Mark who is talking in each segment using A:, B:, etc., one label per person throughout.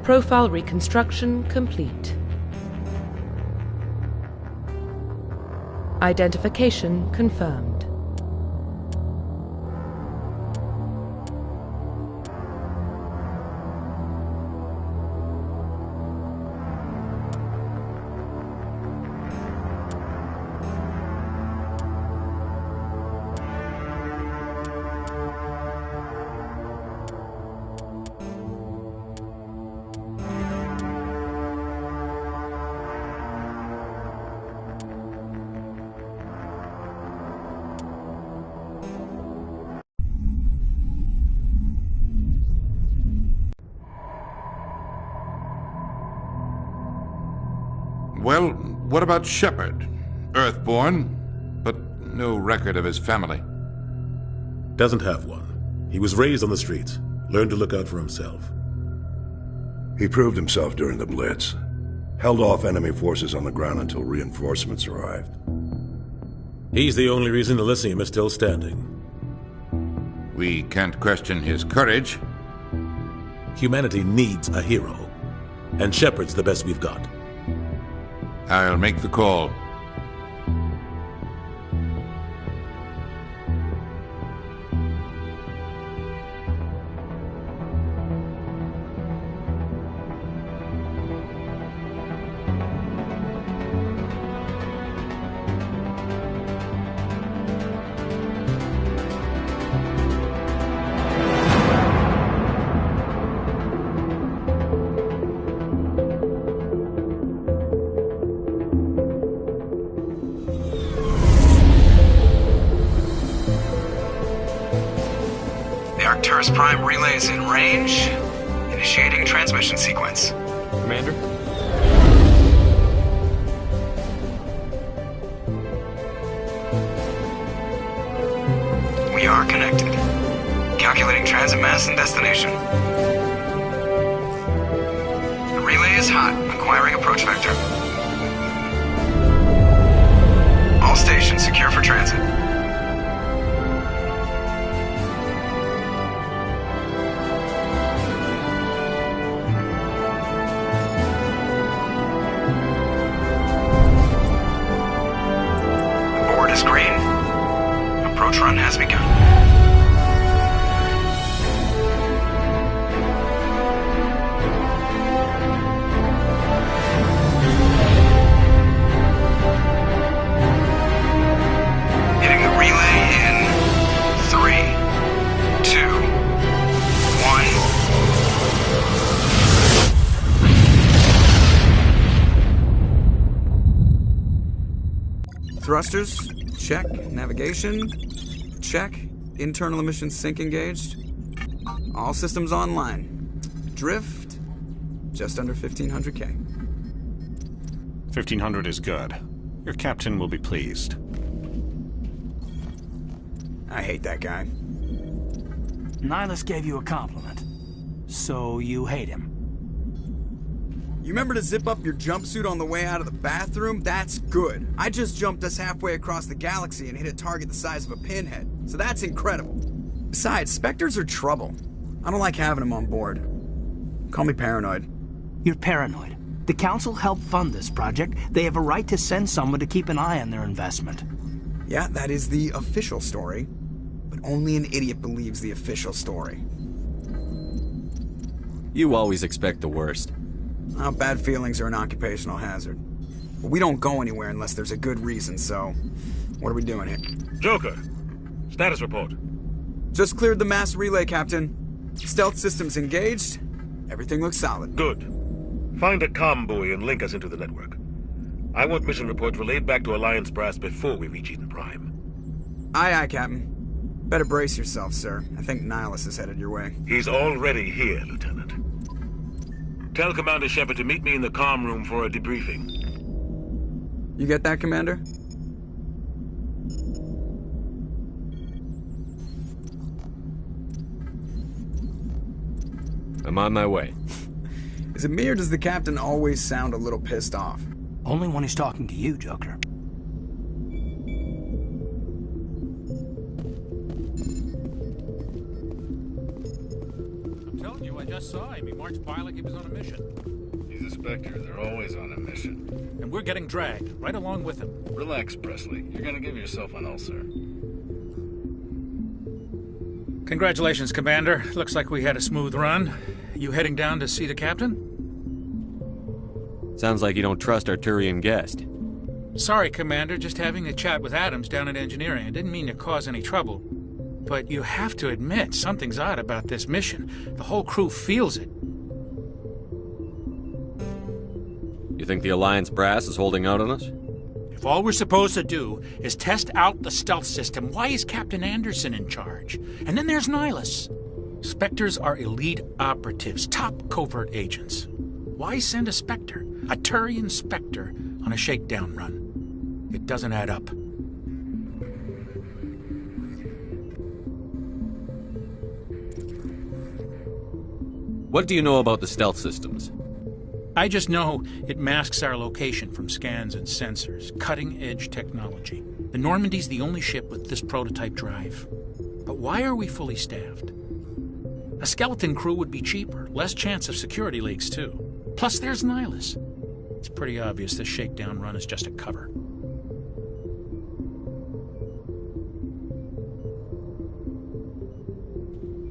A: Profile reconstruction complete. Identification confirmed.
B: Well, what about Shepard? Earthborn, but no record of his family.
C: Doesn't have one. He was raised on the streets, learned to look out for himself.
D: He proved himself during the Blitz. Held off enemy forces on the ground until reinforcements arrived.
C: He's the only reason Elysium is still standing.
B: We can't question his courage.
C: Humanity needs a hero, and Shepard's the best we've got.
B: I'll make the call.
E: Arcturus Prime relays in range. Initiating transmission sequence.
F: Commander?
E: We are connected. Calculating transit mass and destination. The relay is hot. Acquiring approach vector. All stations secure for transit. Green. Approach run has begun. Hitting the relay in 3, 2, 1. Thrusters. Check. Navigation. Check. Internal emission sync engaged. All systems online. Drift. Just under 1500K.
F: 1500 is good. Your captain will be pleased.
E: I hate that guy.
G: Nihilus gave you a compliment. So you hate him.
E: You remember to zip up your jumpsuit on the way out of the bathroom? That's good. I just jumped us halfway across the galaxy and hit a target the size of a pinhead. So that's incredible. Besides, Spectres are trouble. I don't like having them on board. Call me paranoid.
G: You're paranoid. The Council helped fund this project. They have a right to send someone to keep an eye on their investment.
E: Yeah, that is the official story. But only an idiot believes the official story.
H: You always expect the worst.
E: Well, bad feelings are an occupational hazard. But we don't go anywhere unless there's a good reason, so... What are we doing here?
I: Joker, status report.
E: Just cleared the mass relay, Captain. Stealth systems engaged. Everything looks solid.
I: Good. Find a comm buoy and link us into the network. I want mission reports relayed back to Alliance Brass before we reach Eden Prime.
E: Aye, aye, Captain. Better brace yourself, sir. I think Nihilus is headed your way.
I: He's already here, Lieutenant. Tell Commander Shepard to meet me in the comm room for a debriefing.
E: You get that, Commander?
H: I'm on my way.
E: Is it me or does the Captain always sound a little pissed off?
G: Only when he's talking to you, Joker.
J: I'm telling you, I just saw him. He marched by like he was on a mission.
K: He's a Spectre. They're always on a mission.
J: And we're getting dragged, right along with him.
K: Relax, Presley. You're gonna give yourself an ulcer.
J: Congratulations, Commander. Looks like we had a smooth run. You heading down to see the captain?
H: Sounds like you don't trust our Turian guest.
J: Sorry, Commander. Just having a chat with Adams down at engineering. I didn't mean to cause any trouble. But you have to admit, something's odd about this mission. The whole crew feels it.
H: You think the Alliance brass is holding out on us?
J: If all we're supposed to do is test out the stealth system, why is Captain Anderson in charge? And then there's Nihilus. Spectres are elite operatives, top covert agents. Why send a Spectre, a Turian Spectre, on a shakedown run? It doesn't add up.
H: What do you know about the stealth systems?
J: I just know it masks our location from scans and sensors. Cutting-edge technology. The Normandy's the only ship with this prototype drive. But why are we fully staffed? A skeleton crew would be cheaper. Less chance of security leaks, too. Plus, there's Nihilus. It's pretty obvious this shakedown run is just a cover.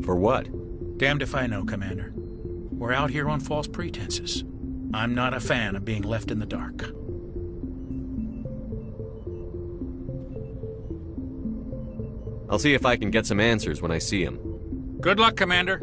H: For what?
J: Damned if I know, Commander. We're out here on false pretenses. I'm not a fan of being left in the dark.
H: I'll see if I can get some answers when I see him.
J: Good luck, Commander.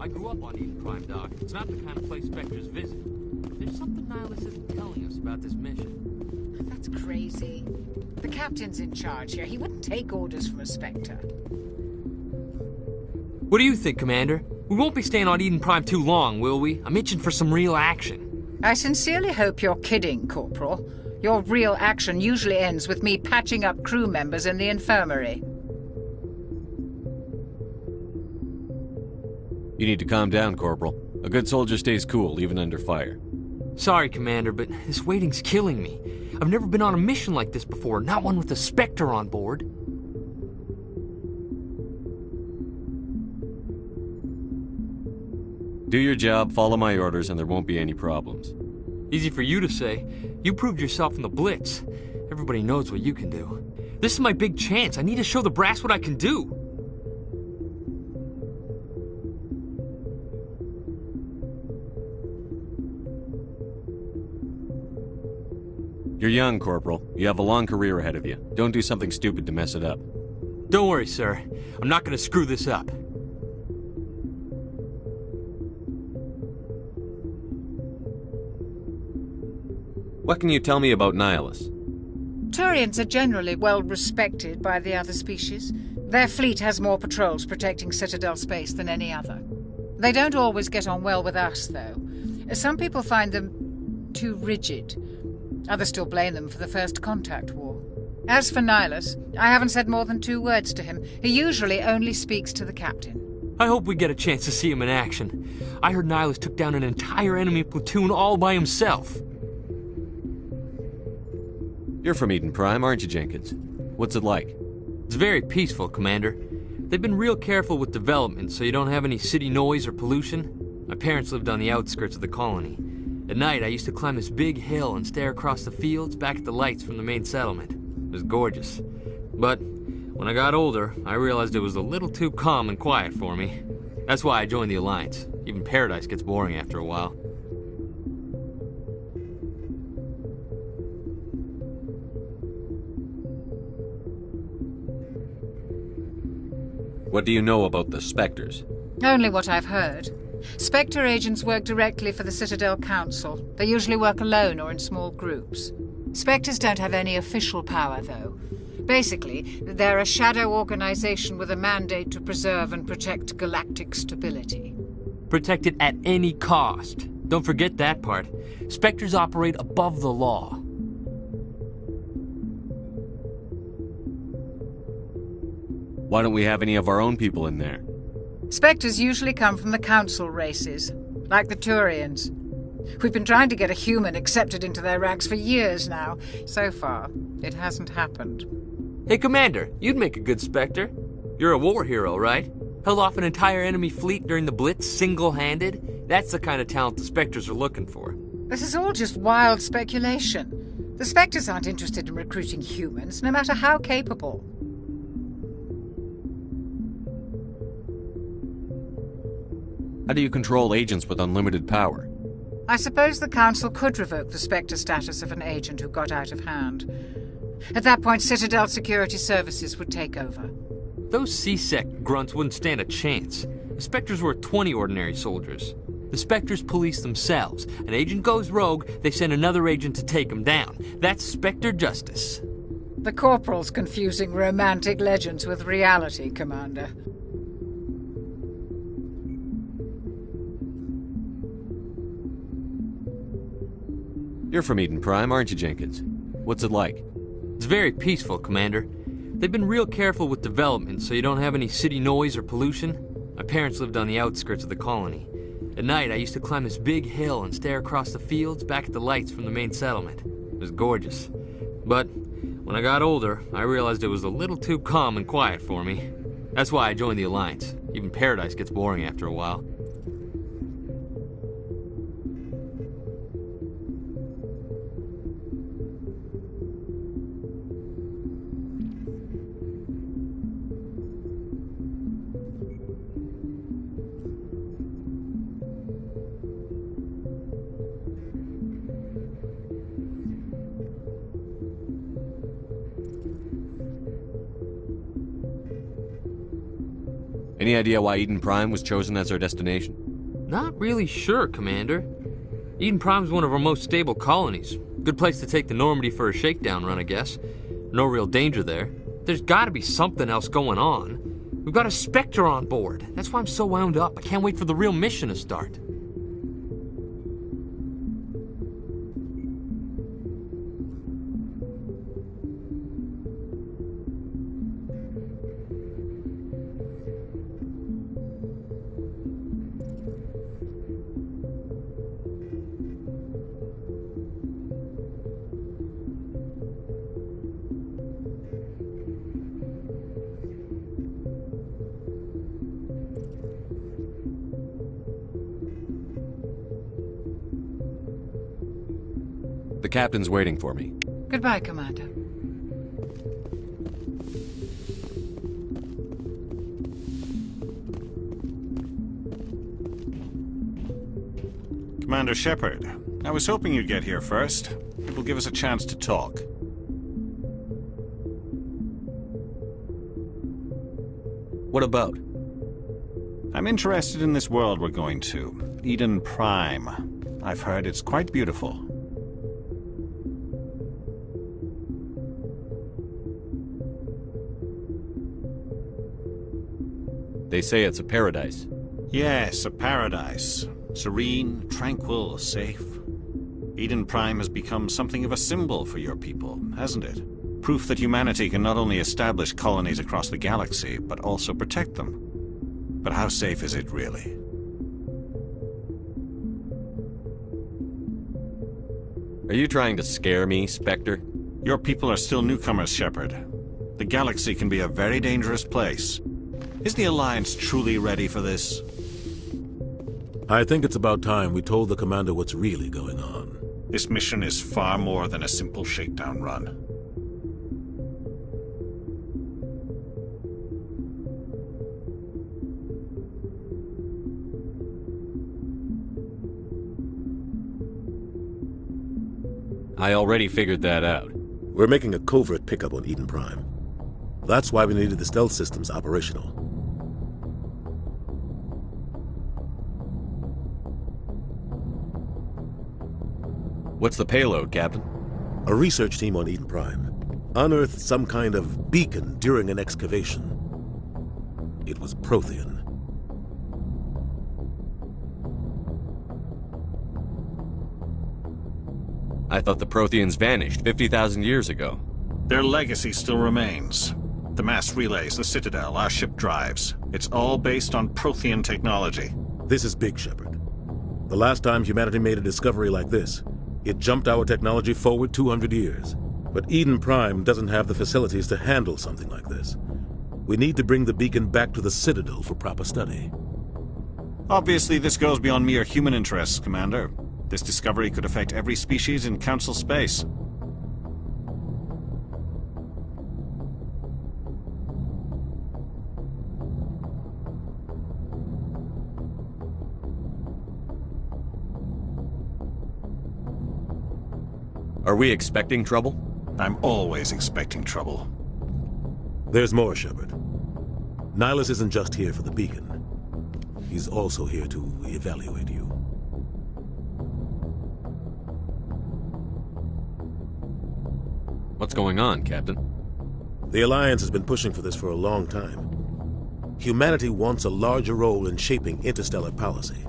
L: I grew up on Eden Prime, Doc. It's not the kind of place Spectres visit. There's something Nihilus isn't telling us about this mission.
M: That's crazy. The captain's in charge here. He wouldn't take orders from a Spectre.
L: What do you think, Commander? We won't be staying on Eden Prime too long, will we? I'm itching for some real action.
M: I sincerely hope you're kidding, Corporal. Your real action usually ends with me patching up crew members in the infirmary.
H: You need to calm down, Corporal. A good soldier stays cool, even under fire.
L: Sorry, Commander, but this waiting's killing me. I've never been on a mission like this before, not one with a Spectre on board.
H: Do your job, follow my orders, and there won't be any problems.
L: Easy for you to say. You proved yourself in the Blitz. Everybody knows what you can do. This is my big chance. I need to show the brass what I can do.
H: You're young, Corporal. You have a long career ahead of you. Don't do something stupid to mess it up.
L: Don't worry, sir. I'm not going to screw this up.
H: What can you tell me about Nihilus?
M: Turians are generally well respected by the other species. Their fleet has more patrols protecting Citadel space than any other. They don't always get on well with us, though. Some people find them too rigid. Others still blame them for the First Contact War. As for Nihilus, I haven't said more than 2 words to him. He usually only speaks to the captain.
L: I hope we get a chance to see him in action. I heard Nihilus took down an entire enemy platoon all by himself.
H: You're from Eden Prime, aren't you, Jenkins? What's it like?
L: It's very peaceful, Commander. They've been real careful with development, so you don't have any city noise or pollution. My parents lived on the outskirts of the colony. At night, I used to climb this big hill and stare across the fields back at the lights from the main settlement. It was gorgeous. But when I got older, I realized it was a little too calm and quiet for me. That's why I joined the Alliance. Even Paradise gets boring after a while.
H: What do you know about the Spectres?
M: Only what I've heard. Spectre agents work directly for the Citadel Council. They usually work alone or in small groups. Spectres don't have any official power, though. Basically, they're a shadow organization with a mandate to preserve and protect galactic stability.
L: Protect it at any cost. Don't forget that part. Spectres operate above the law.
H: Why don't we have any of our own people in there?
M: Spectres usually come from the council races, like the Turians. We've been trying to get a human accepted into their ranks for years now. So far, it hasn't happened.
L: Hey, Commander, you'd make a good Spectre. You're a war hero, right? Held off an entire enemy fleet during the Blitz single-handed? That's the kind of talent the Spectres are looking for.
M: This is all just wild speculation. The Spectres aren't interested in recruiting humans, no matter how capable.
H: How do you control agents with unlimited power?
M: I suppose the Council could revoke the Spectre status of an agent who got out of hand. At that point, Citadel Security Services would take over.
L: Those C-Sec grunts wouldn't stand a chance. The Spectres were 20 ordinary soldiers. The Spectres police themselves. An agent goes rogue, they send another agent to take him down. That's Spectre justice.
M: The Corporal's confusing romantic legends with reality, Commander.
H: You're from Eden Prime, aren't you, Jenkins? What's it like?
L: It's very peaceful, Commander. They've been real careful with development so you don't have any city noise or pollution. My parents lived on the outskirts of the colony. At night, I used to climb this big hill and stare across the fields back at the lights from the main settlement. It was gorgeous. But when I got older, I realized it was a little too calm and quiet for me. That's why I joined the Alliance. Even Paradise gets boring after a while.
H: Any idea why Eden Prime was chosen as our destination?
L: Not really sure, Commander. Eden Prime's one of our most stable colonies. Good place to take the Normandy for a shakedown run, I guess. No real danger there. There's gotta be something else going on. We've got a Spectre on board. That's why I'm so wound up. I can't wait for the real mission to start.
H: The captain's waiting for me.
M: Goodbye, Commander.
F: Commander Shepard, I was hoping you'd get here first. It will give us a chance to talk.
H: What about?
F: I'm interested in this world we're going to, Eden Prime. I've heard it's quite beautiful.
H: They say it's a paradise.
F: Yes, a paradise. Serene, tranquil, safe. Eden Prime has become something of a symbol for your people, hasn't it? Proof that humanity can not only establish colonies across the galaxy, but also protect them. But how safe is it really?
H: Are you trying to scare me, Spectre?
F: Your people are still newcomers, Shepard. The galaxy can be a very dangerous place. Is the Alliance truly ready for this?
C: I think it's about time we told the Commander what's really going on.
F: This mission is far more than a simple shakedown run.
H: I already figured that out.
C: We're making a covert pickup on Eden Prime. That's why we needed the stealth systems operational.
H: What's the payload, Captain?
C: A research team on Eden Prime unearthed some kind of beacon during an excavation. It was Prothean.
H: I thought the Protheans vanished 50,000 years ago.
F: Their legacy still remains. The mass relays, the Citadel, our ship drives. It's all based on Prothean technology.
C: This is big, Shepard. The last time humanity made a discovery like this, it jumped our technology forward 200 years. But Eden Prime doesn't have the facilities to handle something like this. We need to bring the beacon back to the Citadel for proper study.
F: Obviously, this goes beyond mere human interests, Commander. This discovery could affect every species in Council space.
H: Are we expecting trouble?
F: I'm always expecting trouble.
C: There's more, Shepard. Nihilus isn't just here for the beacon. He's also here to evaluate you.
H: What's going on, Captain?
C: The Alliance has been pushing for this for a long time. Humanity wants a larger role in shaping interstellar policy.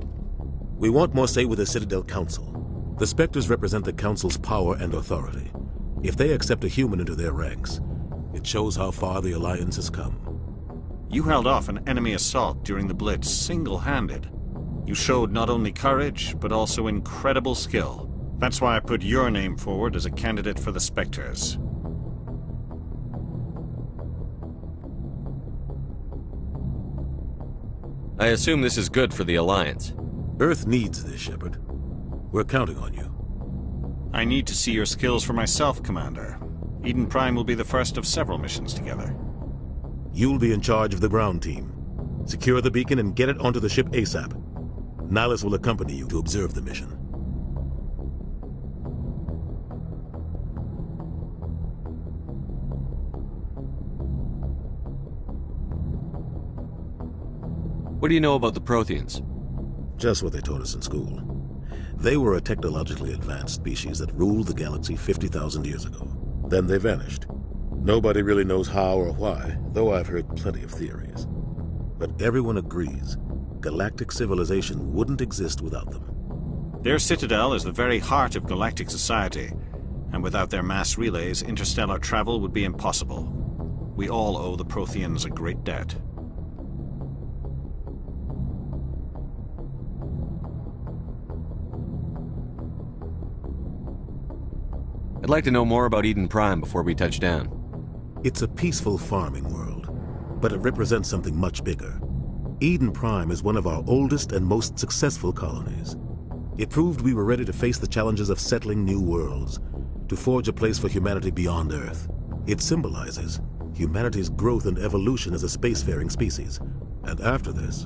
C: We want more say with the Citadel Council. The Spectres represent the Council's power and authority. If they accept a human into their ranks, it shows how far the Alliance has come.
F: You held off an enemy assault during the Blitz single-handed. You showed not only courage, but also incredible skill. That's why I put your name forward as a candidate for the Spectres.
H: I assume this is good for the Alliance.
C: Earth needs this, Shepard. We're counting on you.
F: I need to see your skills for myself, Commander. Eden Prime will be the first of several missions together.
C: You'll be in charge of the ground team. Secure the beacon and get it onto the ship ASAP. Nihilus will accompany you to observe the mission.
H: What do you know about the Protheans?
C: Just what they taught us in school. They were a technologically advanced species that ruled the galaxy 50,000 years ago. Then they vanished. Nobody really knows how or why, though I've heard plenty of theories. But everyone agrees galactic civilization wouldn't exist without them.
F: Their Citadel is the very heart of galactic society, and without their mass relays, interstellar travel would be impossible. We all owe the Protheans a great debt.
H: I'd like to know more about Eden Prime before we touch down.
C: It's a peaceful farming world, but it represents something much bigger. Eden Prime is one of our oldest and most successful colonies. It proved we were ready to face the challenges of settling new worlds, to forge a place for humanity beyond Earth. It symbolizes humanity's growth and evolution as a spacefaring species. And after this,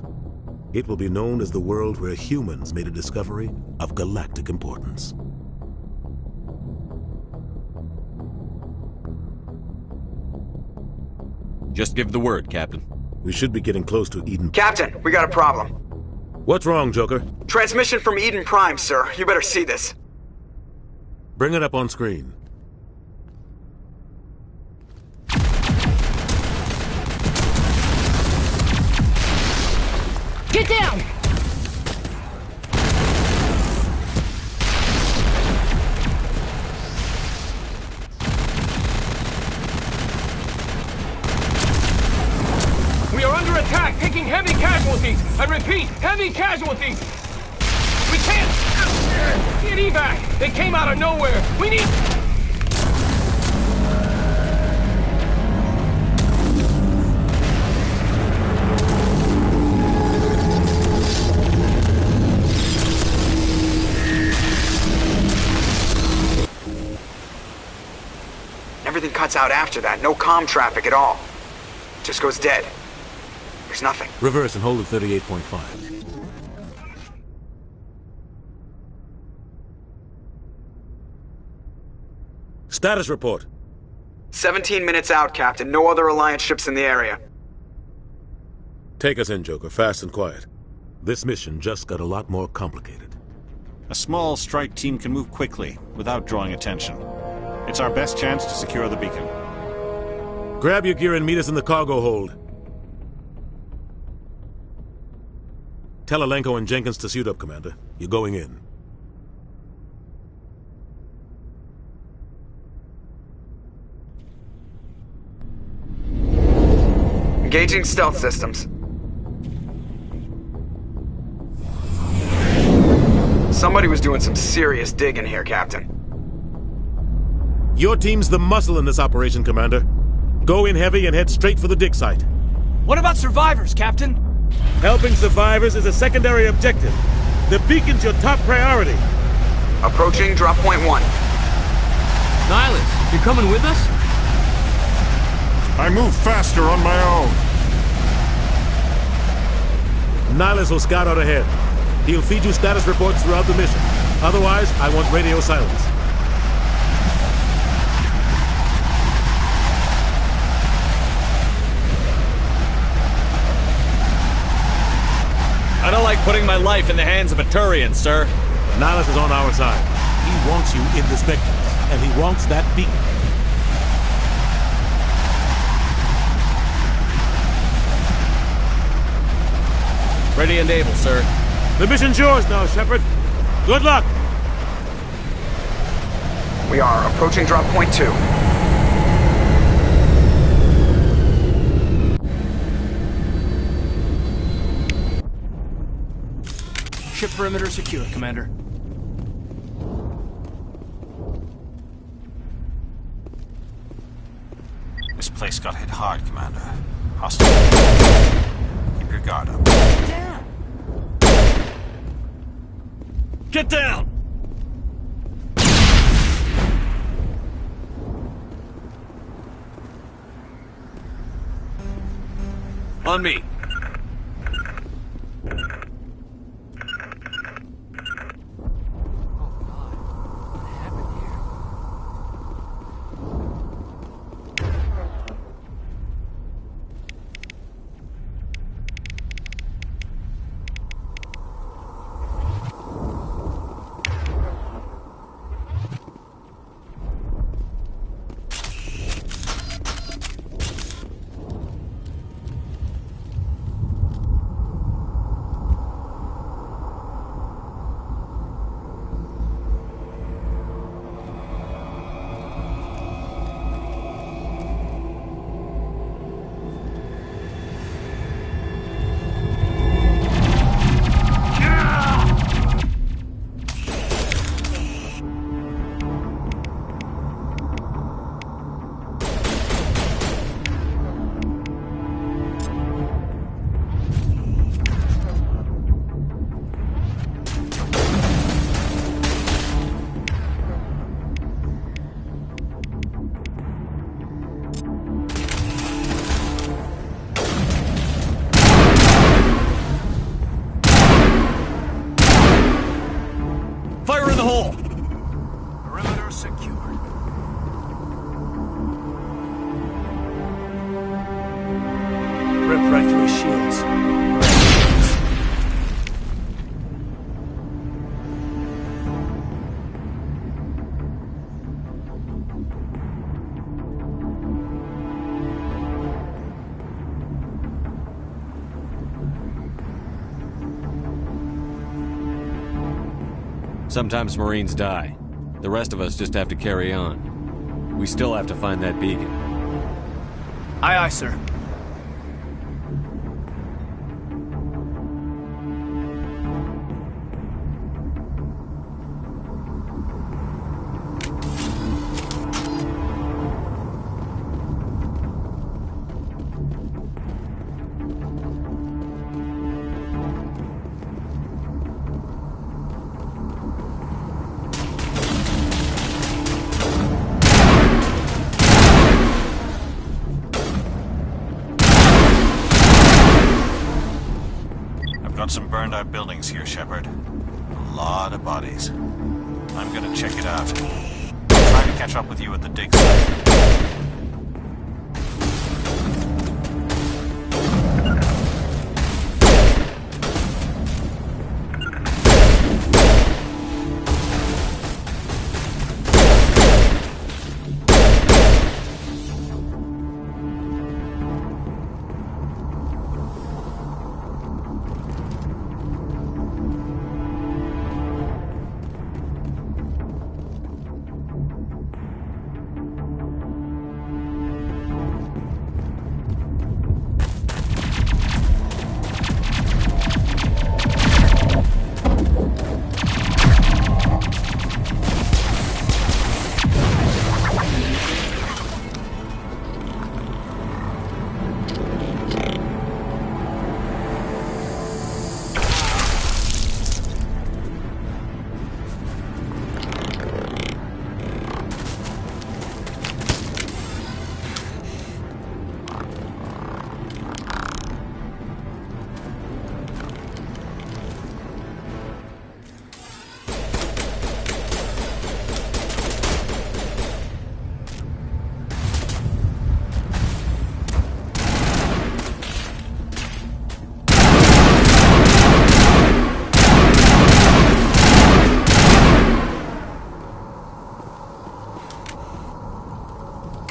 C: it will be known as the world where humans made a discovery of galactic importance.
H: Just give the word, Captain.
C: We should be getting close to Eden.
E: Captain, we got a problem.
C: What's wrong, Joker?
E: Transmission from Eden Prime, sir. You better see this.
C: Bring it up on screen.
N: Get down! We are under attack, taking heavy casualties. I repeat, heavy casualties. We can't get evac. They came out of nowhere. We need...
E: Everything cuts out after that. No comm traffic at all. Just goes dead. There's nothing.
C: Reverse and hold at 38.5. Status report.
E: 17 minutes out, Captain. No other Alliance ships in the area.
C: Take us in, Joker, fast and quiet. This mission just got a lot more complicated.
F: A small strike team can move quickly, without drawing attention. It's our best chance to secure the beacon.
C: Grab your gear and meet us in the cargo hold. Tell Alenko and Jenkins to suit up, Commander. You're going in.
E: Engaging stealth systems. Somebody was doing some serious digging here, Captain.
C: Your team's the muscle in this operation, Commander. Go in heavy and head straight for the dig site.
O: What about survivors, Captain?
C: Helping survivors is a secondary objective. The beacon's your top priority.
E: Approaching drop point 1.
L: Nihilus, you coming with us?
B: I move faster on my own.
C: Nihilus will scout out ahead. He'll feed you status reports throughout the mission. Otherwise, I want radio silence.
H: I don't like putting my life in the hands of a Turian, sir.
C: Nihilus is on our side. He wants you in the Spectres, and he wants that beacon.
H: Ready and able, sir.
C: The mission's yours now, Shepard. Good luck!
E: We are approaching drop point 2.
O: Ship perimeter secure, Commander.
F: This place got hit hard, Commander. Hostile. Keep your guard up.
H: Get down! On me. Fire in the hole!
O: Perimeter secured. Rip right through his shields.
H: Sometimes Marines die. The rest of us just have to carry on. We still have to find that beacon.
O: Aye, aye, sir.
F: Got some burned out buildings here, Shepard. A lot of bodies. I'm gonna check it out. I'll try to catch up with you at the dig site.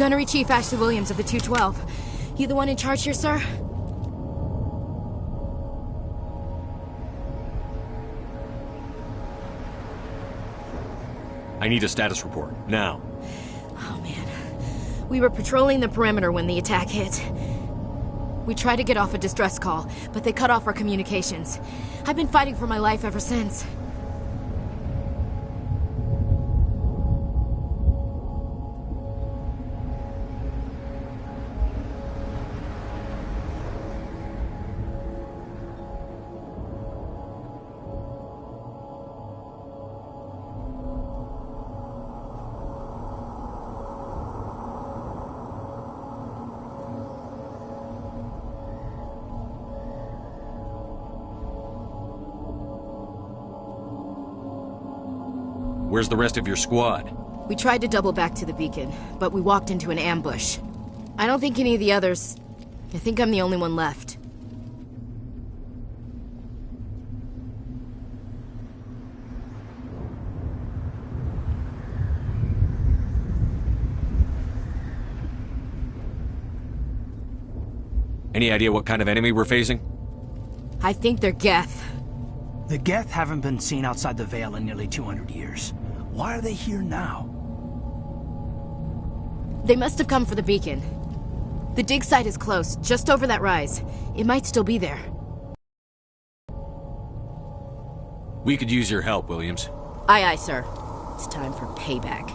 P: Gunnery Chief Ashley Williams of the 212. You the one in charge here, sir?
H: I need a status report, now.
P: Oh, man. We were patrolling the perimeter when the attack hit. We tried to get off a distress call, but they cut off our communications. I've been fighting for my life ever since.
H: Where's the rest of your squad?
P: We tried to double back to the beacon, but we walked into an ambush. I don't think any of the others... I think I'm the only one left.
H: Any idea what kind of enemy we're facing?
P: I think they're Geth.
G: The Geth haven't been seen outside the Veil in nearly 200 years. Why are they here now?
P: They must have come for the beacon. The dig site is close, just over that rise. It might still be there.
H: We could use your help, Williams.
P: Aye, aye, sir. It's time for payback.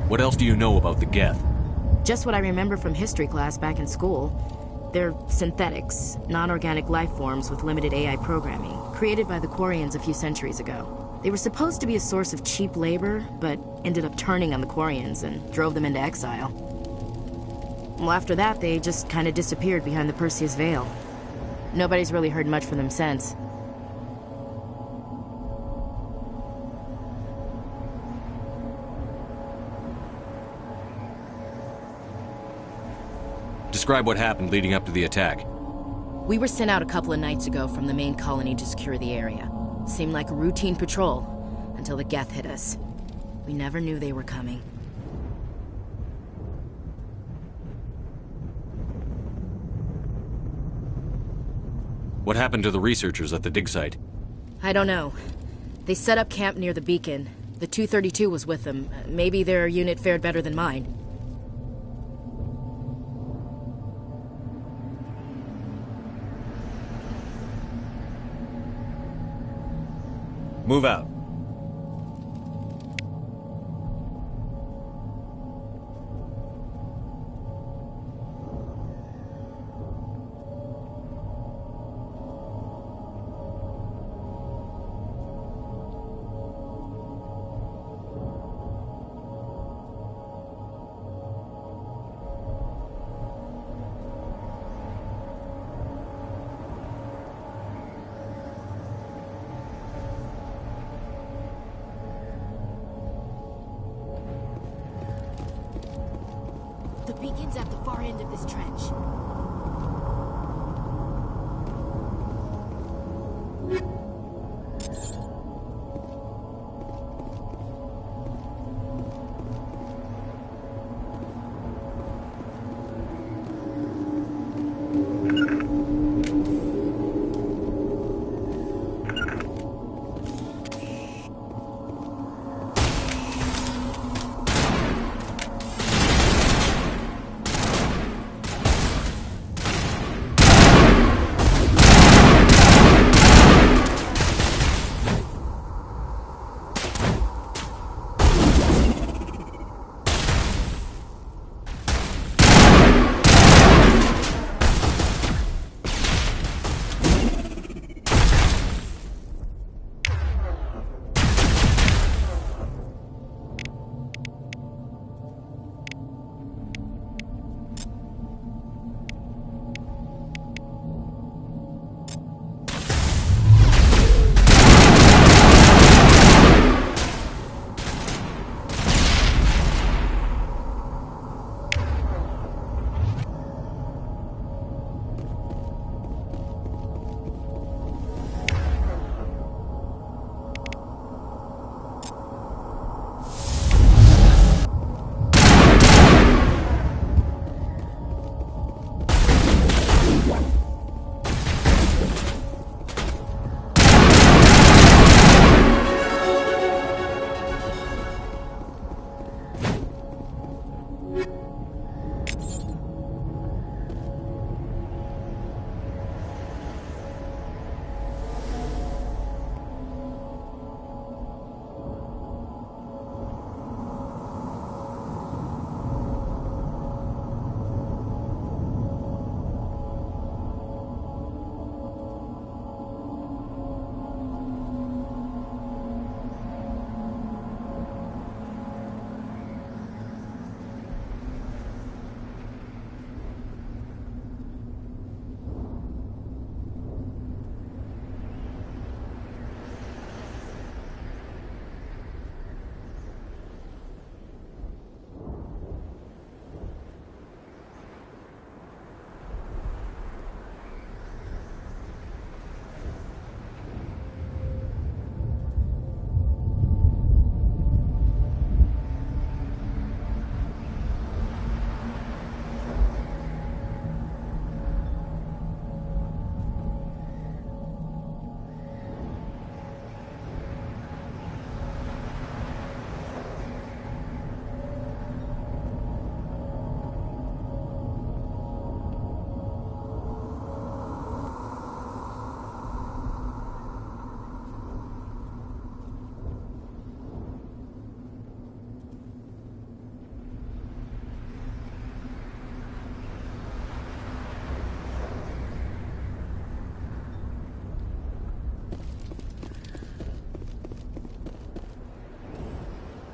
H: What else do you know about the Geth?
P: Just what I remember from history class back in school. They're synthetics, non-organic life forms with limited AI programming, created by the Quarians a few centuries ago. They were supposed to be a source of cheap labor, but ended up turning on the Quarians and drove them into exile. Well, after that, they just kind of disappeared behind the Perseus Veil. Nobody's really heard much from them since.
H: Describe what happened leading up to the attack.
P: We were sent out a couple of nights ago from the main colony to secure the area. Seemed like a routine patrol, until the Geth hit us. We never knew they were coming.
H: What happened to the researchers at the dig site?
P: I don't know. They set up camp near the beacon. The 232 was with them. Maybe their unit fared better than mine.
H: Move out.
P: The beacon's at the far end of this trench.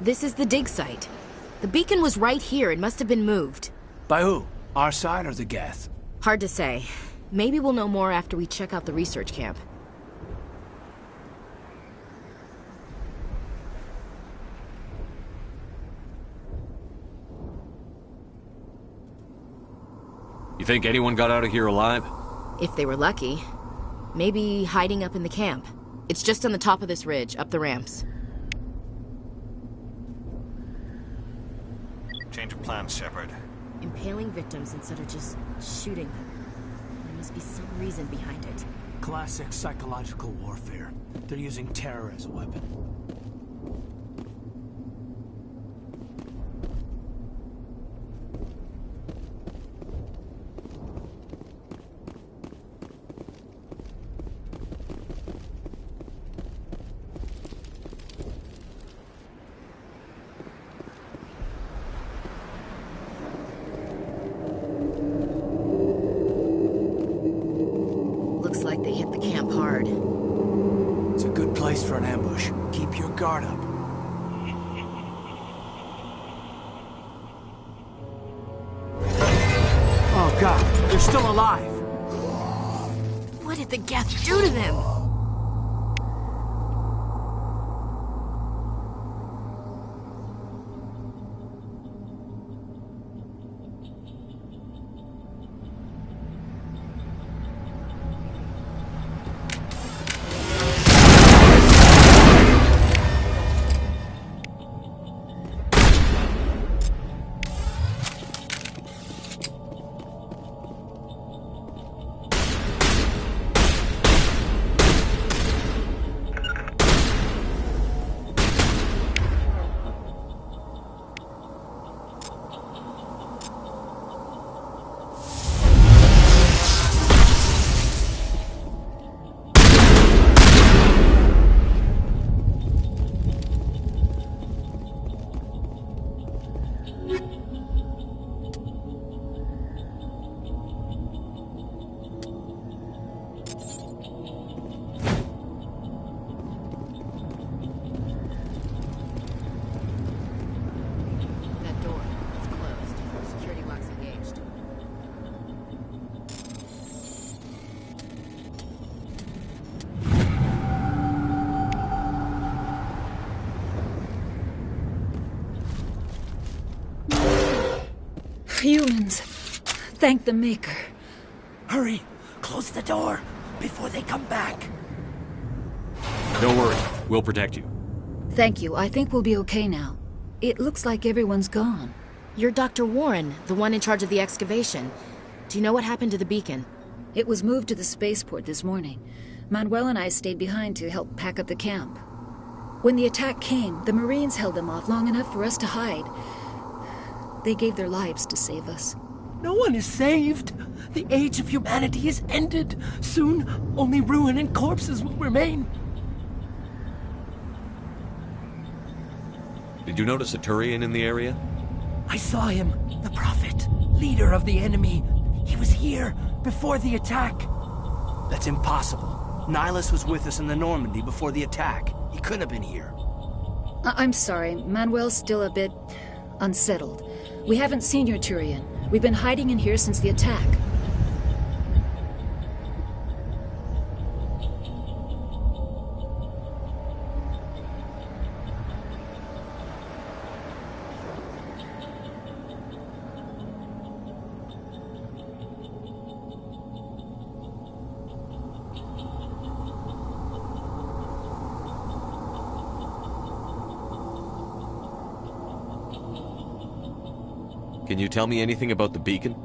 P: This is the dig site. The beacon was right here. It must have been moved.
O: By who? Our side or the Geth?
P: Hard to say. Maybe we'll know more after we check out the research camp.
H: You think anyone got out of here alive?
P: If they were lucky. Maybe hiding up in the camp. It's just on the top of this ridge, up the ramps.
F: Change of plans, Shepard.
P: Impaling victims instead of just shooting them. There must be some reason behind it.
O: Classic psychological warfare. They're using terror as a weapon.
P: Looks like they hit the camp hard.
O: It's a good place for an ambush. Keep your guard up. Oh god, they're still alive!
P: What did the Geth do to them?
Q: Humans. Thank the Maker.
O: Hurry! Close the door before they come back.
H: Don't worry. We'll protect you.
Q: Thank you. I think we'll be okay now. It looks like everyone's gone.
P: You're Dr. Warren, the one in charge of the excavation. Do you know what happened to the beacon?
Q: It was moved to the spaceport this morning. Manuel and I stayed behind to help pack up the camp. When the attack came, the Marines held them off long enough for us to hide. They gave their lives to save us.
O: No one is saved. The age of humanity is ended. Soon, only ruin and corpses will remain.
H: Did you notice a Turian in the area?
O: I saw him. The Prophet. Leader of the enemy. He was here before the attack. That's impossible. Nihilus was with us in the Normandy before the attack. He couldn't have been here.
Q: I'm sorry. Manuel's still a bit unsettled. We haven't seen your Turian. We've been hiding in here since the attack.
H: Can you tell me anything about the beacon?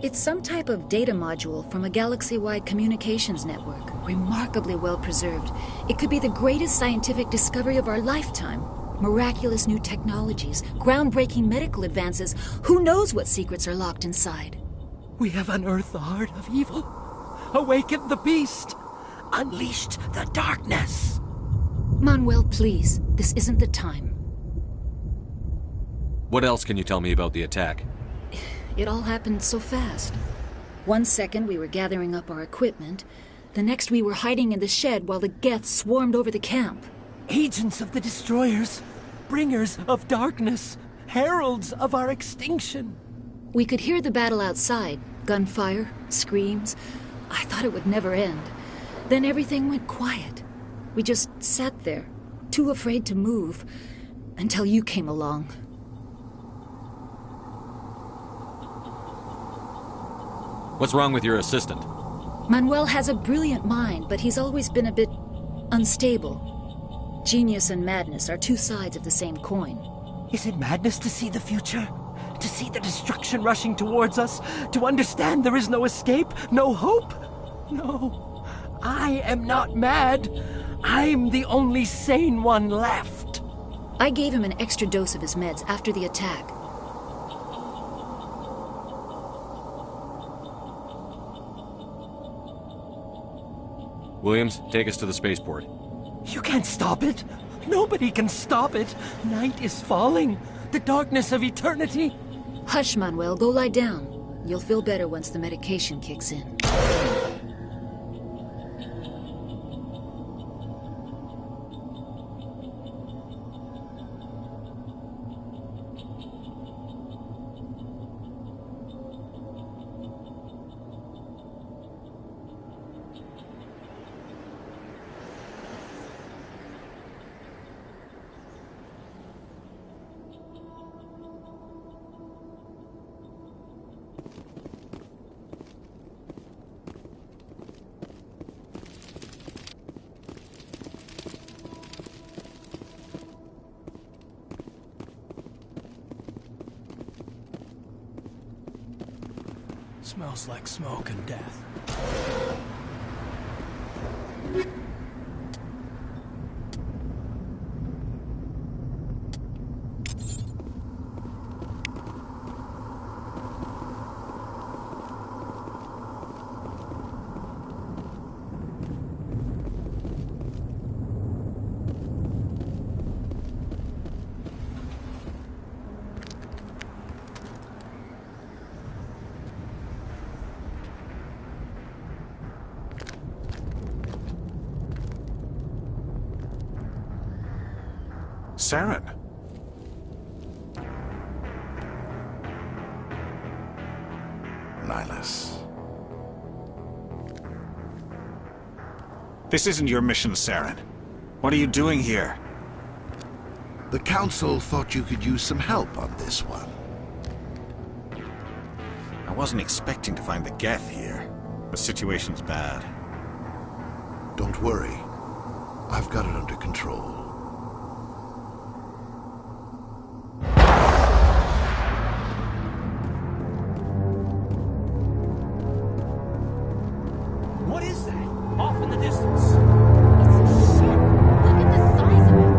Q: It's some type of data module from a galaxy-wide communications network, remarkably well preserved. It could be the greatest scientific discovery of our lifetime. Miraculous new technologies, groundbreaking medical advances. Who knows what secrets are locked inside?
O: We have unearthed the heart of evil, awakened the beast, unleashed the darkness.
Q: Manuel, please, this isn't the time.
H: What else can you tell me about the attack?
Q: It all happened so fast. 1 second we were gathering up our equipment. The next we were hiding in the shed while the Geth swarmed over the camp.
O: Agents of the destroyers. bringers of darkness, heralds of our extinction.
Q: We could hear the battle outside. Gunfire, screams. I thought it would never end. Then everything went quiet. We just sat there, too afraid to move, until you came along.
H: What's wrong with your assistant?
Q: Manuel has a brilliant mind, but he's always been a bit unstable. Genius and madness are two sides of the same coin.
O: Is it madness to see the future? To see the destruction rushing towards us? To understand there is no escape? No hope? No. I am not mad. I'm the only sane one left.
Q: I gave him an extra dose of his meds after the attack.
H: Williams, take us to the spaceport.
O: You can't stop it. Nobody can stop it. Night is falling. The darkness of eternity.
Q: Hush, Manuel. Go lie down. You'll feel better once the medication kicks in.
O: Smells like smoke and death.
I: Saren.
R: Nihilus.
F: This isn't your mission, Saren. What are you doing here?
R: The Council thought you could use some help on this one.
F: I wasn't expecting to find the Geth here. The situation's bad.
R: Don't worry. I've got it under control.
O: What is that? Off in the distance.
P: Look at the size of it.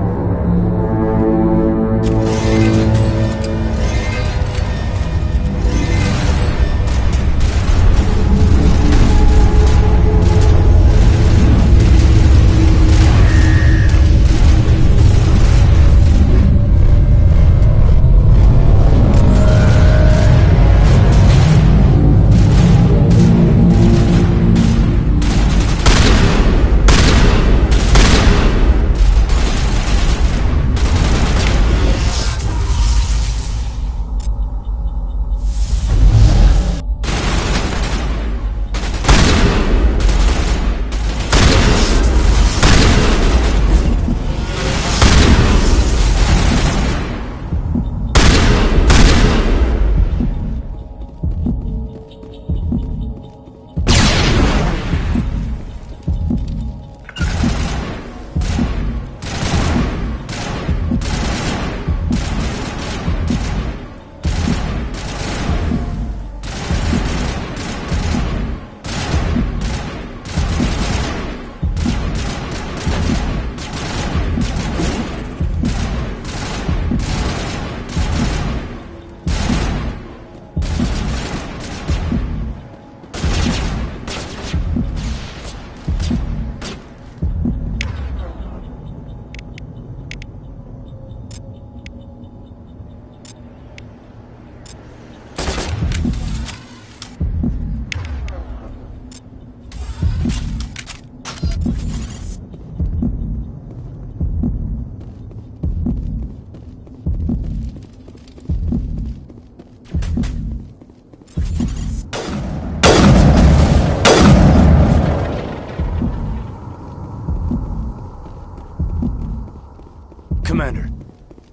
G: Commander,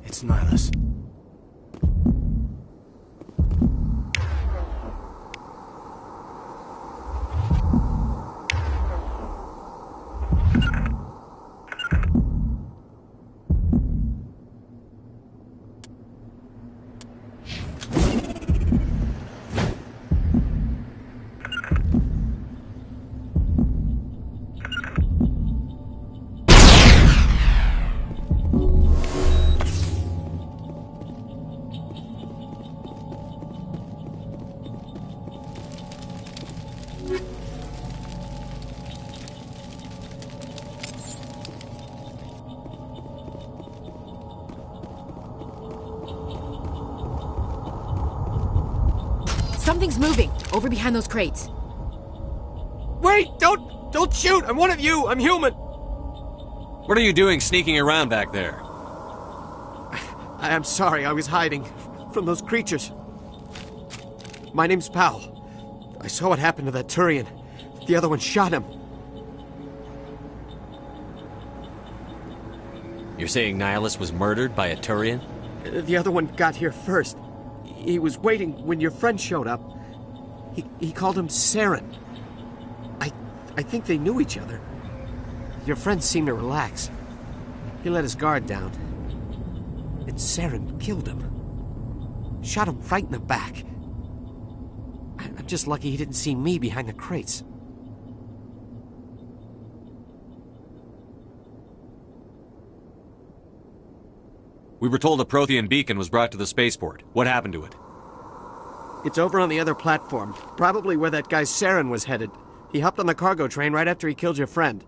G: it's Nihilus.
P: Something's moving, over behind those crates.
S: Wait! Don't shoot! I'm one of you! I'm human!
H: What are you doing sneaking around back there?
S: I'm sorry, I was hiding from those creatures. My name's Powell. I saw what happened to that Turian. The other one shot him.
H: You're saying Nihilus was murdered by a Turian?
S: The other one got here first. He was waiting when your friend showed up. He called him Saren. I think they knew each other. Your friend seemed to relax. He let his guard down. And Saren killed him. Shot him right in the back. I'm just lucky he didn't see me behind the crates.
H: We were told a Prothean beacon was brought to the spaceport. What happened to it?
S: It's over on the other platform. Probably where that guy Saren was headed. He hopped on the cargo train right after he killed your friend.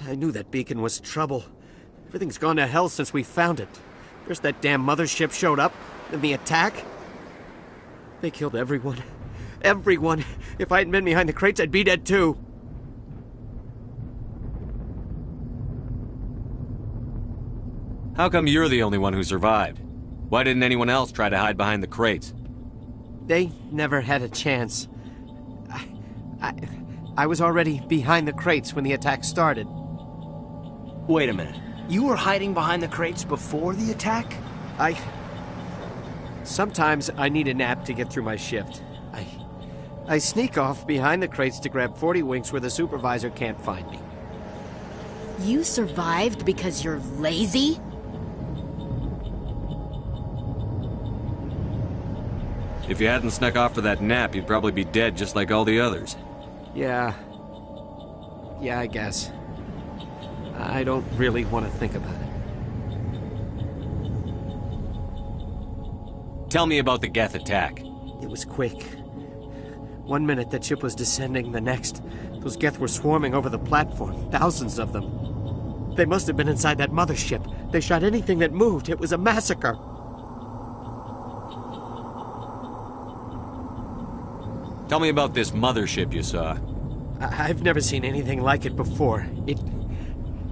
S: I knew that beacon was trouble. Everything's gone to hell since we found it. First that damn mothership showed up, then the attack. They killed everyone. Everyone. If I hadn't been behind the crates, I'd be dead too.
H: How come you're the only one who survived? Why didn't anyone else try to hide behind the crates?
S: They never had a chance. I was already behind the crates when the attack started.
G: Wait a minute. You were hiding behind the crates before the attack?
S: Sometimes I need a nap to get through my shift. I sneak off behind the crates to grab 40 winks where the supervisor can't find me.
P: You survived because you're lazy?
H: If you hadn't snuck off for that nap, you'd probably be dead just like all the others.
S: Yeah, I guess. I don't really want to think about it.
H: Tell me about the Geth attack.
S: It was quick. 1 minute that ship was descending, the next, those Geth were swarming over the platform, thousands of them. They must have been inside that mothership. They shot anything that moved. It was a massacre.
H: Tell me about this mothership you saw.
S: I've never seen anything like it before.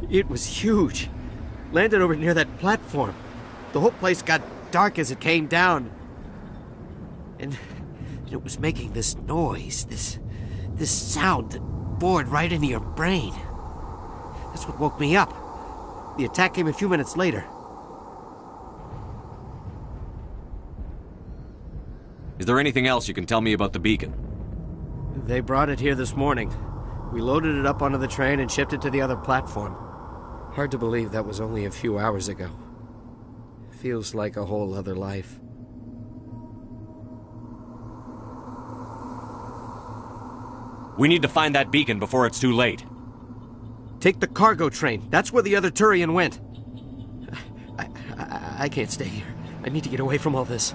S: It was huge. Landed over near that platform. The whole place got dark as it came down. And it was making this noise, this sound that bored right into your brain. That's what woke me up. The attack came a few minutes later.
H: Is there anything else you can tell me about the beacon?
S: They brought it here this morning. We loaded it up onto the train and shipped it to the other platform. Hard to believe that was only a few hours ago. Feels like a whole other life.
H: We need to find that beacon before it's too late.
S: Take the cargo train. That's where the other Turian went. I can't stay here. I need to get away from all this.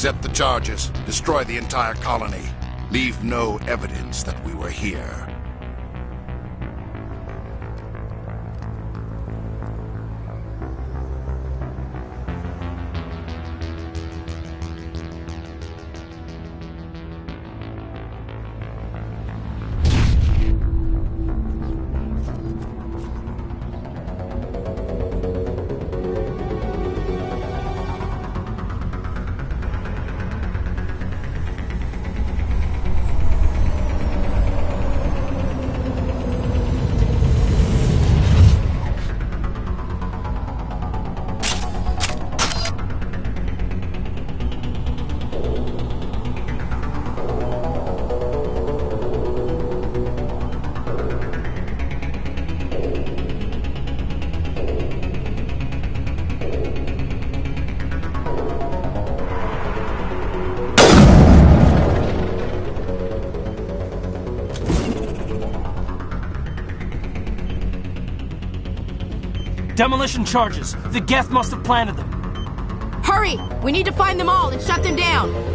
R: Accept the charges. Destroy the entire colony. Leave no evidence that we were here.
O: Demolition charges. The Geth must have planted them.
P: Hurry! We need to find them all and shut them down!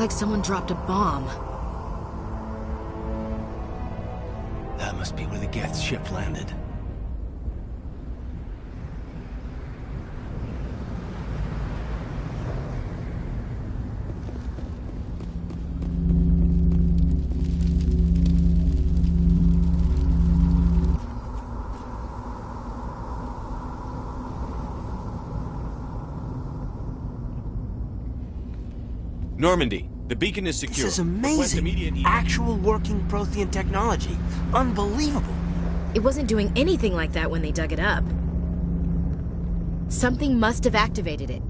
P: like someone dropped a bomb.
G: That must be where the Geth ship landed.
H: Normandy, the beacon is secure.
G: This is amazing. Actual working Prothean technology. Unbelievable.
P: It wasn't doing anything like that when they dug it up. Something must have activated it.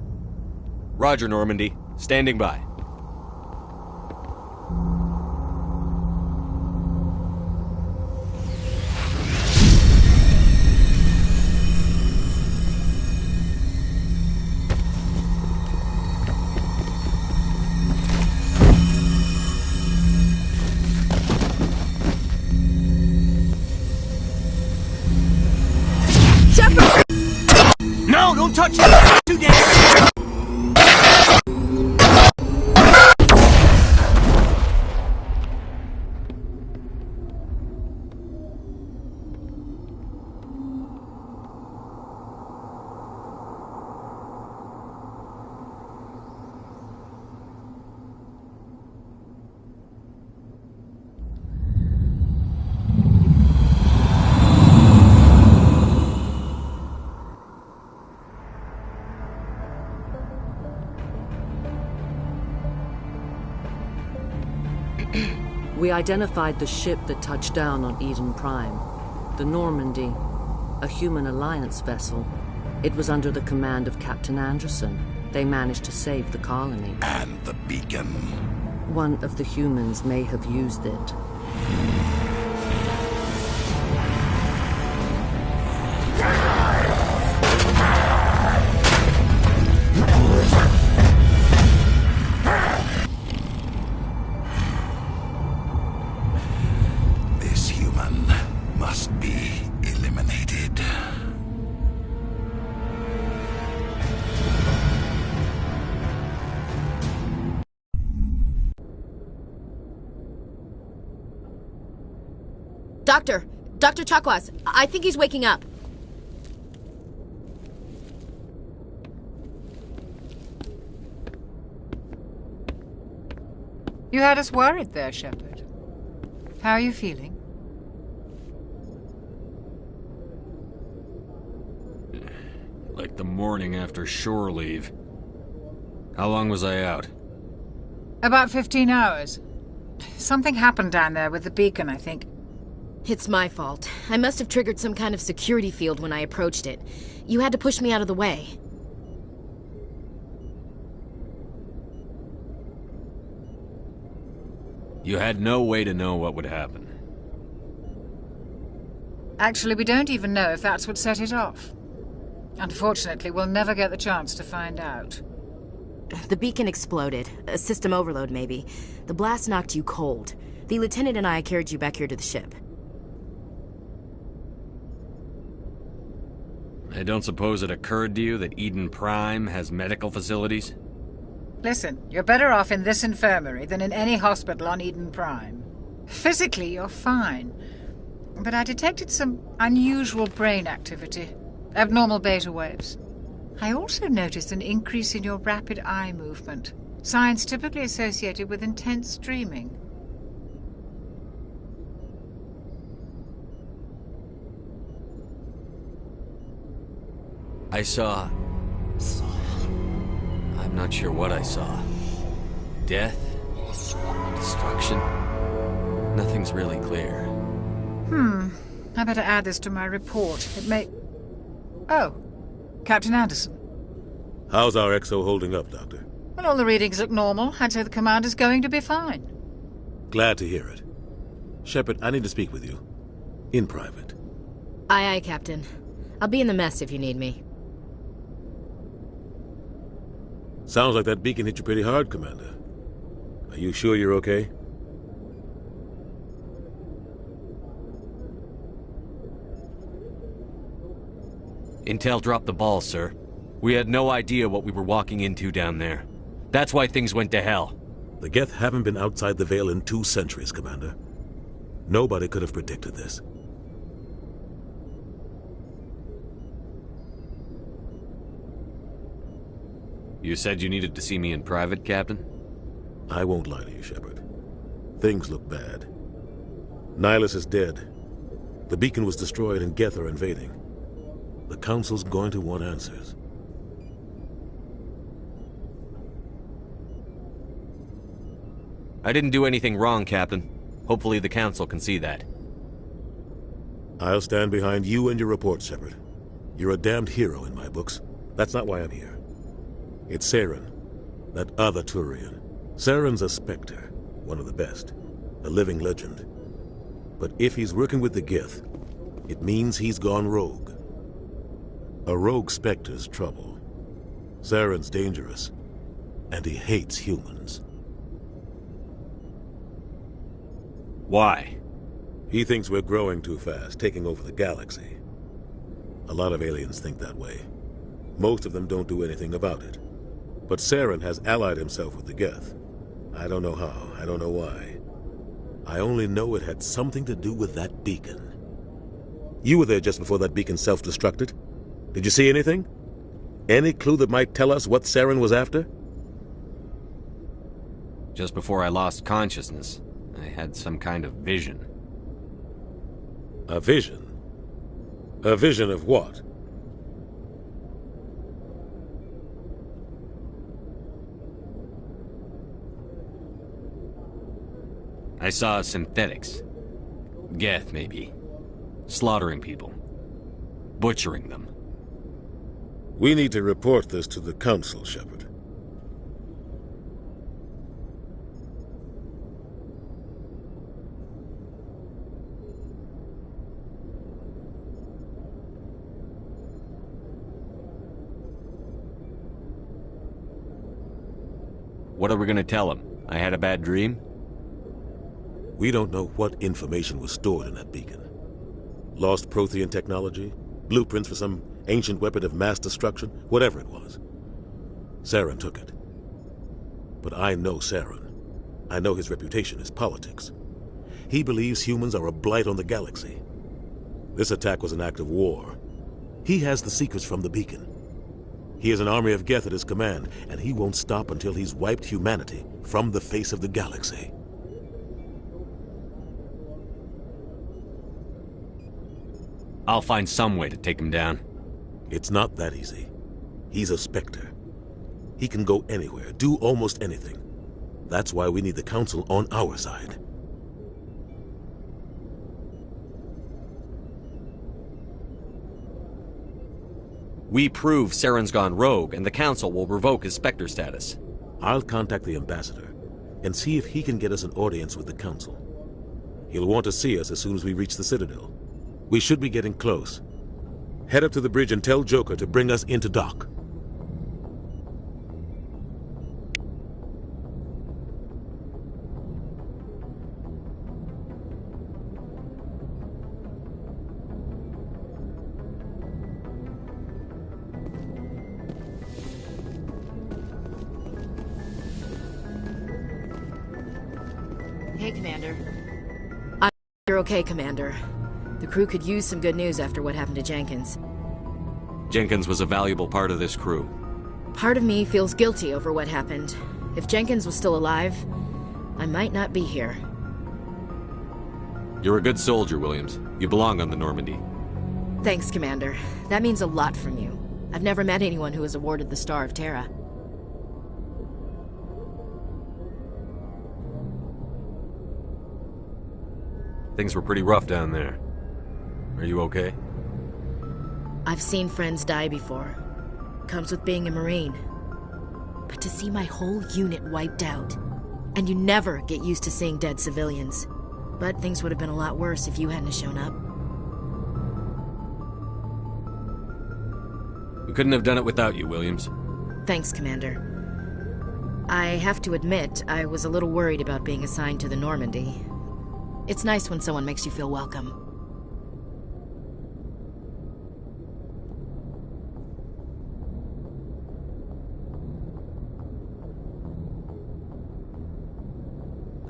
H: Roger, Normandy. Standing by.
G: No, don't touch it! Too dangerous!
A: We identified the ship that touched down on Eden Prime. The Normandy, a human alliance vessel. It was under the command of Captain Anderson. They managed to save the colony.
R: And the beacon.
A: One of the humans may have used it.
R: This human must be eliminated.
P: Dr. Chakwas, I think he's waking up.
M: You had us worried there, Shepard. How are you feeling?
H: Like the morning after shore leave. How long was I out?
M: About 15 hours. Something happened down there with the beacon, I think.
P: It's my fault. I must have triggered some kind of security field when I approached it. You had to push me out of the way.
H: You had no way to know what would happen.
M: Actually, we don't even know if that's what set it off. Unfortunately, we'll never get the chance to find out.
P: The beacon exploded. A system overload, maybe. The blast knocked you cold. The lieutenant and I carried you back here to the ship.
H: I don't suppose it occurred to you that Eden Prime has medical facilities?
M: Listen, you're better off in this infirmary than in any hospital on Eden Prime. Physically, you're fine. But I detected some unusual brain activity. Abnormal beta waves. I also noticed an increase in your rapid eye movement. Signs typically associated with intense dreaming.
H: I saw... I'm not sure what I saw. Death? Destruction? Nothing's really clear.
M: I better add this to my report. It may... Oh, Captain Anderson.
C: How's our XO holding up, Doctor?
M: Well, all the readings look normal. I'd say the commander's going to be fine.
C: Glad to hear it. Shepard, I need to speak with you. In private.
P: Aye, Captain. I'll be in the mess if you need me.
C: Sounds like that beacon hit you pretty hard, Commander. Are you sure you're okay?
H: Intel dropped the ball, sir. We had no idea what we were walking into down there. That's why things went to hell.
C: The Geth haven't been outside the Veil in 2 centuries, Commander. Nobody could have predicted this.
H: You said you needed to see me in private, Captain?
C: I won't lie to you, Shepard. Things look bad. Nihilus is dead. The beacon was destroyed and Geth are invading. The Council's going to want answers.
H: I didn't do anything wrong, Captain. Hopefully the Council can see that.
C: I'll stand behind you and your report, Shepard. You're a damned hero in my books. That's not why I'm here. It's Saren, that other Turian. Saren's a Spectre, one of the best, a living legend. But if he's working with the Geth, it means he's gone rogue. A rogue Spectre's trouble. Saren's dangerous, and he hates humans.
H: Why?
C: He thinks we're growing too fast, taking over the galaxy. A lot of aliens think that way. Most of them don't do anything about it. But Saren has allied himself with the Geth. I don't know how, I don't know why. I only know it had something to do with that beacon. You were there just before that beacon self-destructed. Did you see anything? Any clue that might tell us what Saren was after?
H: Just before I lost consciousness, I had some kind of vision.
C: A vision? A vision of what?
H: I saw synthetics. Geth, maybe. Slaughtering people. Butchering them.
C: We need to report this to the Council, Shepard.
H: What are we gonna tell him? I had a bad dream?
C: We don't know what information was stored in that beacon. Lost Prothean technology? Blueprints for some ancient weapon of mass destruction? Whatever it was. Saren took it. But I know Saren. I know his reputation is politics. He believes humans are a blight on the galaxy. This attack was an act of war. He has the secrets from the beacon. He has an army of Geth at his command, and he won't stop until he's wiped humanity from the face of the galaxy.
H: I'll find some way to take him down.
C: It's not that easy. He's a Spectre. He can go anywhere, do almost anything. That's why we need the Council on our side.
H: We prove Saren's gone rogue, and the Council will revoke his Spectre status.
C: I'll contact the Ambassador and see if he can get us an audience with the Council. He'll want to see us as soon as we reach the Citadel. We should be getting close. Head up to the bridge and tell Joker to bring us into dock.
P: Hey, Commander. You're okay, Commander. The crew could use some good news after what happened to Jenkins.
H: Jenkins was a valuable part of this crew.
P: Part of me feels guilty over what happened. If Jenkins was still alive, I might not be here.
H: You're a good soldier, Williams. You belong on the Normandy.
P: Thanks, Commander. That means a lot from you. I've never met anyone who was awarded the Star of Terra.
H: Things were pretty rough down there. Are you okay?
P: I've seen friends die before. Comes with being a Marine. But to see my whole unit wiped out, and you never get used to seeing dead civilians. But things would have been a lot worse if you hadn't shown up.
H: We couldn't have done it without you, Williams.
P: Thanks, Commander. I have to admit, I was a little worried about being assigned to the Normandy. It's nice when someone makes you feel welcome.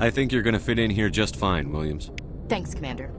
H: I think you're gonna fit in here just fine, Williams.
P: Thanks, Commander.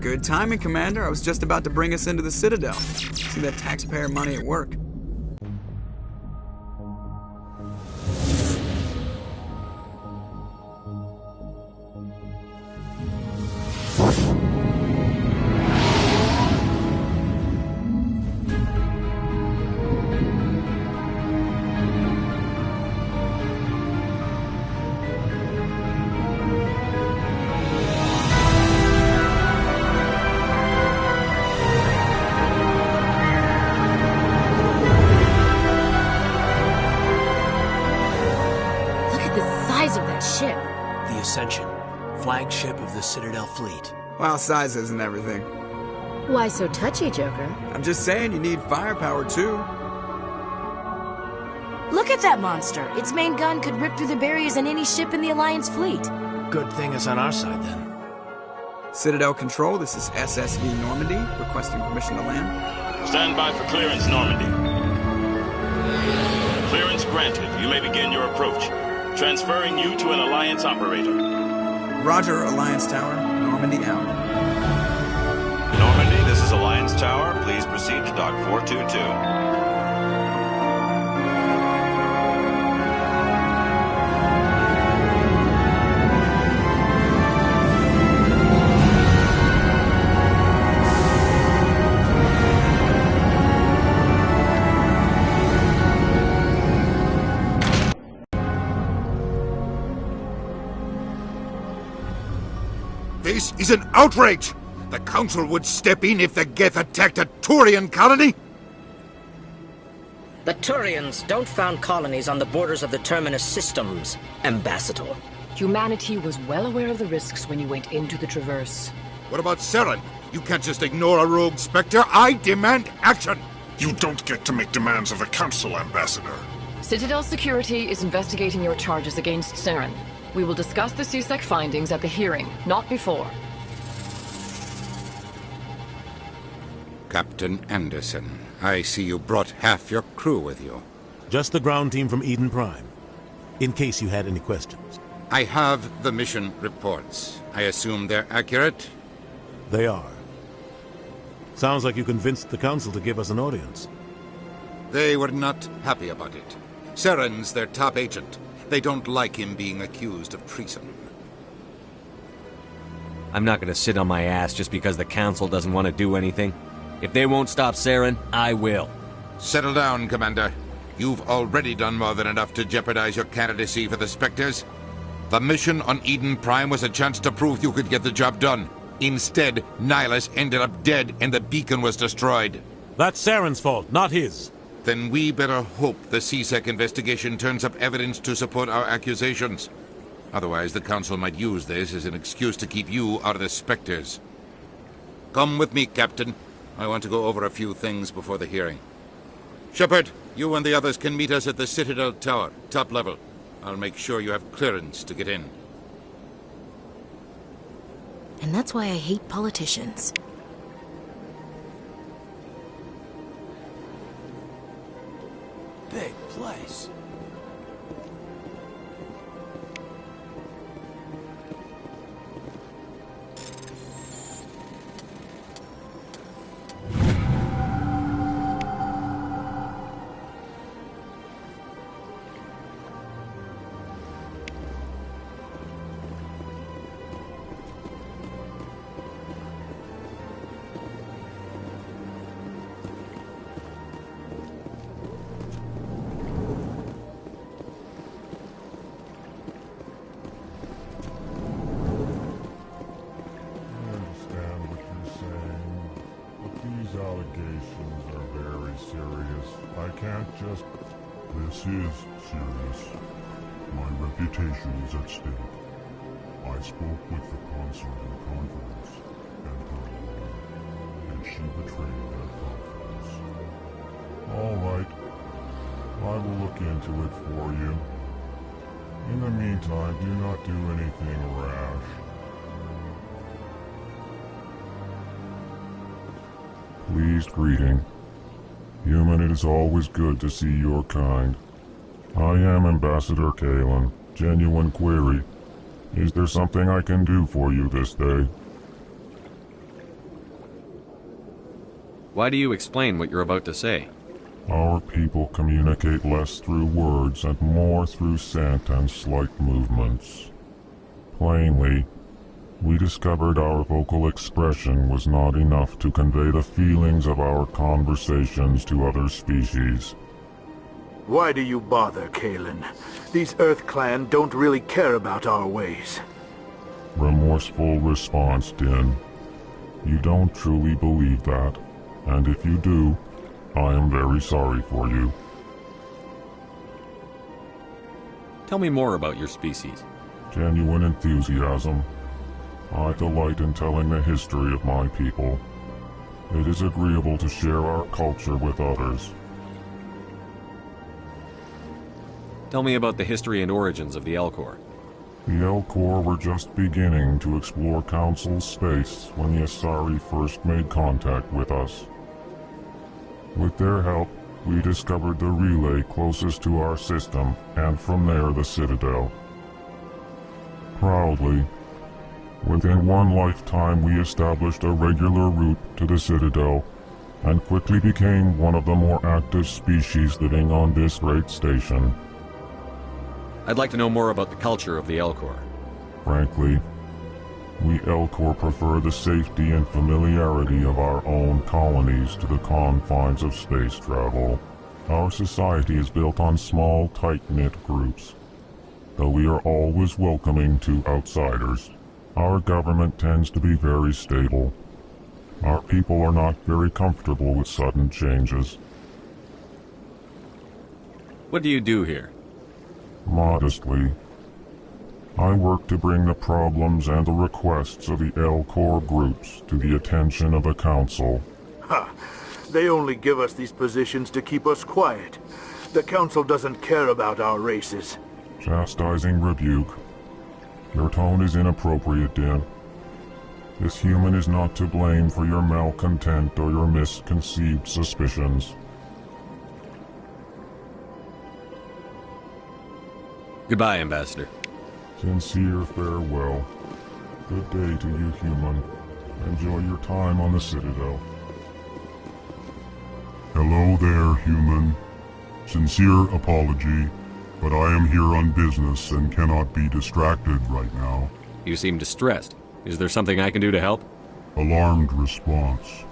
E: Good timing, Commander. I was just about to bring us into the Citadel. See that taxpayer money at work.
O: Flagship of the Citadel fleet.
E: Well, size isn't everything.
P: Why so touchy, Joker?
E: I'm just saying you need firepower, too.
P: Look at that monster. Its main gun could rip through the barriers in any ship in the Alliance fleet.
O: Good thing it's on our side, then.
E: Citadel Control, this is SSV Normandy, requesting permission to land.
T: Stand by for clearance, Normandy. Clearance granted. You may begin your approach. Transferring you to an Alliance operator.
E: Roger, Alliance Tower. Normandy out.
T: Normandy, this is Alliance Tower. Please proceed to Dock 422.
R: This is an outrage! The Council would step in if the Geth attacked a Turian colony?
U: The Turians don't found colonies on the borders of the Terminus systems, Ambassador.
V: Humanity was well aware of the risks when you went into the Traverse.
R: What about Saren? You can't just ignore a rogue Spectre. I demand action!
W: You don't get to make demands of the Council, Ambassador.
V: Citadel Security is investigating your charges against Saren. We will discuss the CSEC findings at the hearing, not before.
B: Captain Anderson, I see you brought half your crew with you.
C: Just the ground team from Eden Prime, in case you had any questions.
B: I have the mission reports. I assume they're accurate?
C: They are. Sounds like you convinced the Council to give us an audience.
B: They were not happy about it. Saren's their top agent. They don't like him being accused of treason.
H: I'm not gonna sit on my ass just because the Council doesn't want to do anything. If they won't stop Saren, I will.
B: Settle down, Commander. You've already done more than enough to jeopardize your candidacy for the Spectres. The mission on Eden Prime was a chance to prove you could get the job done. Instead, Nihilus ended up dead and the beacon was destroyed.
C: That's Saren's fault, not his.
B: Then we better hope the CSEC investigation turns up evidence to support our accusations. Otherwise, the Council might use this as an excuse to keep you out of the Spectres. Come with me, Captain. I want to go over a few things before the hearing. Shepard, you and the others can meet us at the Citadel Tower, top level. I'll make sure you have clearance to get in.
P: And that's why I hate politicians.
O: Big place.
W: allegations are very serious. I can't just... This is serious. My reputation is at stake. I spoke with the consort in confidence, and she betrayed that confidence. All right. I will look into it for you. In the meantime, do not do anything rash. Pleased greeting. Human, it is always good to see your kind. I am Ambassador Kalen. Genuine query. Is there something I can do for you this day?
D: Why do you explain what you're about to say?
W: Our people communicate less through words and more through scent and slight movements. Plainly, we discovered our vocal expression was not enough to convey the feelings of our conversations to other species.
J: Why do you bother, Kalen? These Earth Clan don't really care about our ways.
W: Remorseful response, Din. You don't truly believe that, and if you do, I am very sorry for you.
D: Tell me more about your species.
W: Genuine enthusiasm. I delight in telling the history of my people. It is agreeable to share our culture with others.
D: Tell me about the history and origins of the Elcor.
W: The Elcor were just beginning to explore Council space when the Asari first made contact with us. With their help, we discovered the relay closest to our system, and from there the Citadel. Proudly, within one lifetime we established a regular route to the Citadel, and quickly became one of the more active species living on this great station.
D: I'd like to know more about the culture of the Elcor.
W: Frankly, we Elcor prefer the safety and familiarity of our own colonies to the confines of space travel. Our society is built on small, tight-knit groups, though we are always welcoming to outsiders. Our government tends to be very stable. Our people are not very comfortable with sudden changes.
D: What do you do here?
W: Modestly, I work to bring the problems and the requests of the Elcor groups to the attention of the Council.
J: Ha! They only give us these positions to keep us quiet. The Council doesn't care about our races.
W: Chastising rebuke. Your tone is inappropriate, Din. This human is not to blame for your malcontent or your misconceived suspicions.
D: Goodbye, Ambassador.
W: Sincere farewell. Good day to you, human. Enjoy your time on the Citadel. Hello there, human. Sincere apology, but I am here on business and cannot be distracted right now.
D: You seem distressed. Is there something I can do to help?
W: Alarmed response.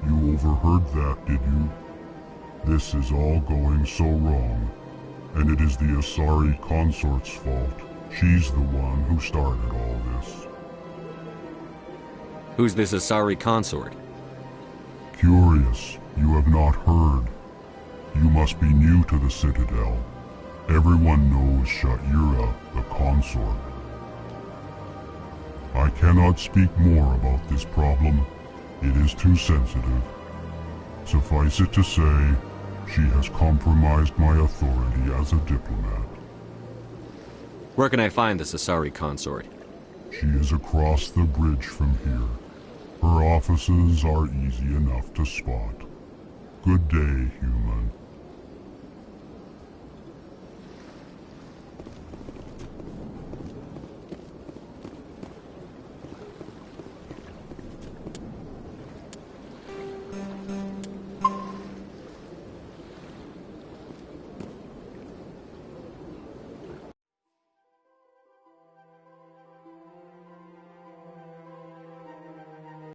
W: You overheard that, did you? This is all going so wrong, and it is the Asari consort's fault. She's the one who started all this.
D: Who's this Asari consort?
W: Curious, you have not heard. You must be new to the Citadel. Everyone knows Sha'ira, the consort. I cannot speak more about this problem. It is too sensitive. Suffice it to say, she has compromised my authority as a diplomat.
D: Where can I find this Asari consort?
W: She is across the bridge from here. Her offices are easy enough to spot. Good day, human.